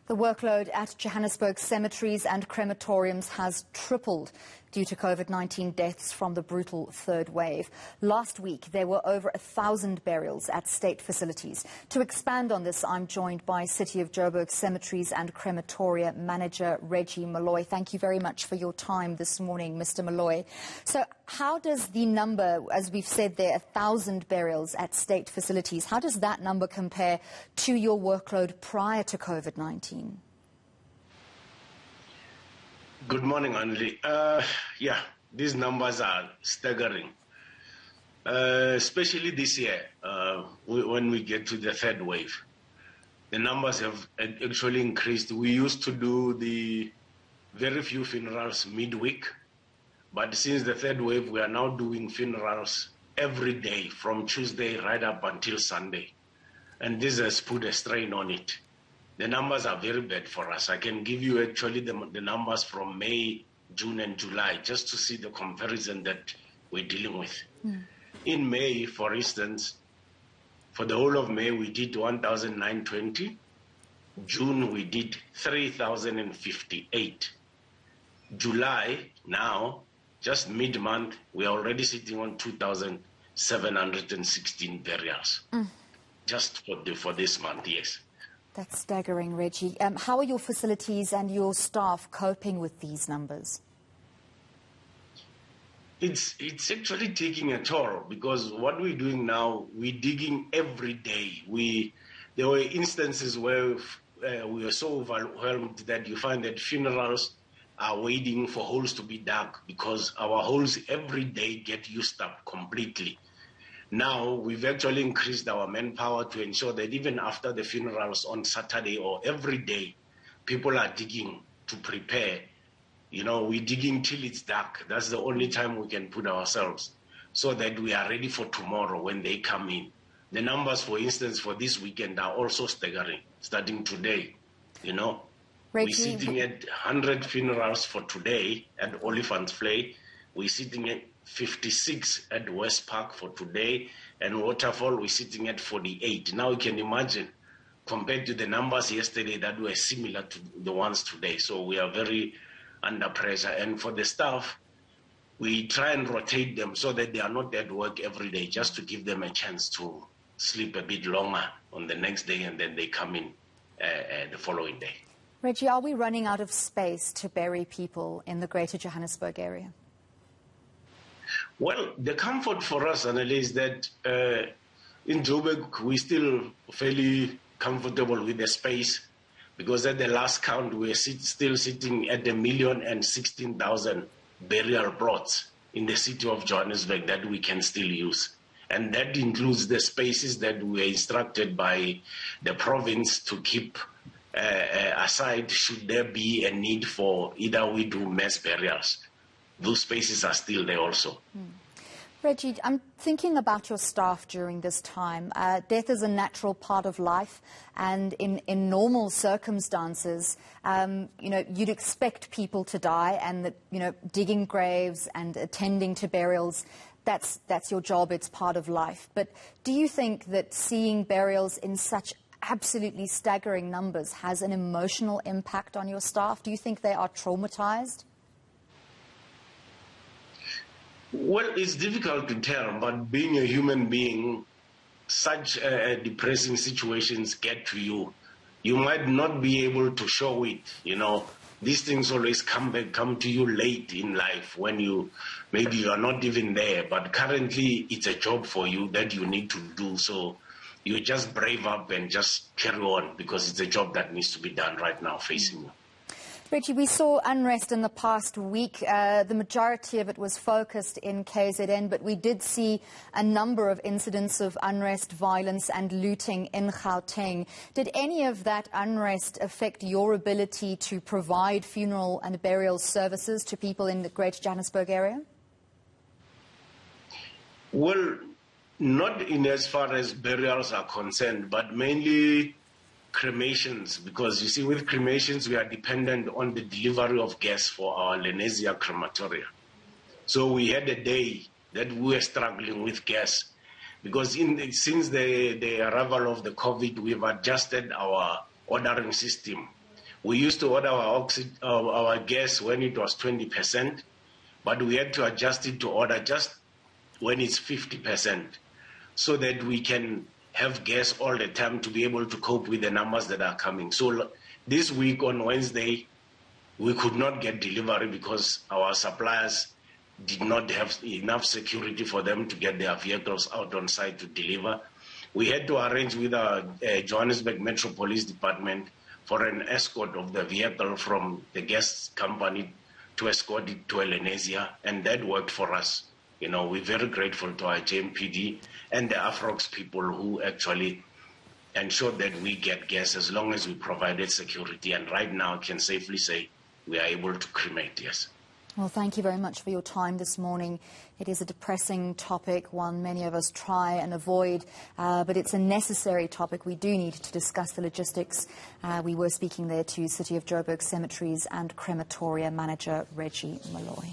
The workload at Johannesburg cemeteries and crematoriums has tripled due to COVID-19 deaths from the brutal third wave. Last week, there were over 1,000 burials at state facilities. To expand on this, I'm joined by City of Joburg Cemeteries and Crematoria Manager Reggie Malloy. Thank you very much for your time this morning, Mr. Malloy. So how does the number, as we've said there, 1,000 burials at state facilities, how does that number compare to your workload prior to COVID-19? Good morning, Anli. These numbers are staggering, especially this year when we get to the third wave. The numbers have actually increased. We used to do the very few funerals midweek, but since the third wave, we are now doing funerals every day from Tuesday right up until Sunday. And this has put a strain on it. The numbers are very bad for us. I can give you actually the numbers from May, June and July just to see the comparison that we're dealing with. In May, for instance, for the whole of May, we did 1,920. June, we did 3,058. July, now, just mid-month, we are already sitting on 2,716 burials. Just for this month, yes. That's staggering, Reggie. How are your facilities and your staff coping with these numbers? It's actually taking a toll because what we're doing now, we're digging every day. There were instances where we were so overwhelmed that you find that funerals are waiting for holes to be dug because our holes every day get used up completely. Now, we've actually increased our manpower to ensure that even after the funerals on Saturday or every day, people are digging to prepare. You know, we're digging till it's dark. That's the only time we can put ourselves so that we are ready for tomorrow when they come in. The numbers, for instance, for this weekend are also staggering, starting today. You know, Reggie, we're sitting at 100 funerals for today at Oliphant's Play. We're sitting at 56 at West Park for today, and Waterfall we're sitting at 48. Now you can imagine, compared to the numbers yesterday that were similar to the ones today. So we are very under pressure. And for the staff, we try and rotate them so that they are not at work every day, just to give them a chance to sleep a bit longer on the next day, and then they come in the following day. Reggie, are we running out of space to bury people in the greater Johannesburg area? Well, the comfort for us, Annalise, is that in Joburg, we're still fairly comfortable with the space because at the last count, we're still sitting at 1,016,000 burial plots in the city of Johannesburg that we can still use. And that includes the spaces that we are instructed by the province to keep aside should there be a need for either we do mass burials. Those spaces are still there also. Reggie, I'm thinking about your staff during this time. Death is a natural part of life, and in normal circumstances, you'd expect people to die, and that, digging graves and attending to burials, that's your job, it's part of life. But do you think that seeing burials in such absolutely staggering numbers has an emotional impact on your staff? Do you think they are traumatized? Well, it's difficult to tell, but being a human being, such depressing situations get to you. You might not be able to show it, These things always come to you late in life when maybe you are not even there, but currently it's a job for you that you need to do. So you just brave up and just carry on because it's a job that needs to be done right now facing you. Reggie, we saw unrest in the past week. The majority of it was focused in KZN, but we did see a number of incidents of unrest, violence and looting in Gauteng. Did any of that unrest affect your ability to provide funeral and burial services to people in the greater Johannesburg area? Well, not in as far as burials are concerned, but mainly cremations, because you see, with cremations, we are dependent on the delivery of gas for our Lenasia crematoria. So we had a day that we were struggling with gas because since the arrival of the COVID, we've adjusted our ordering system We used to order our gas when it was 20%, but we had to adjust it to order just when it's 50%, so that we can have gas all the time to be able to cope with the numbers that are coming. So this week on Wednesday, we could not get delivery because our suppliers did not have enough security for them to get their vehicles out on site to deliver. We had to arrange with our Johannesburg Metro Police Department for an escort of the vehicle from the gas company to escort it to Lenasia, and that worked for us. You know, we're very grateful to our JMPD and the Afrox people who actually ensured that we get gas as long as we provided security. And right now, I can safely say we are able to cremate, yes. Well, thank you very much for your time this morning. It is a depressing topic, one many of us try and avoid, but it's a necessary topic. We do need to discuss the logistics. We were speaking there to City of Joburg Cemeteries and Crematoria Manager Reggie Malloy.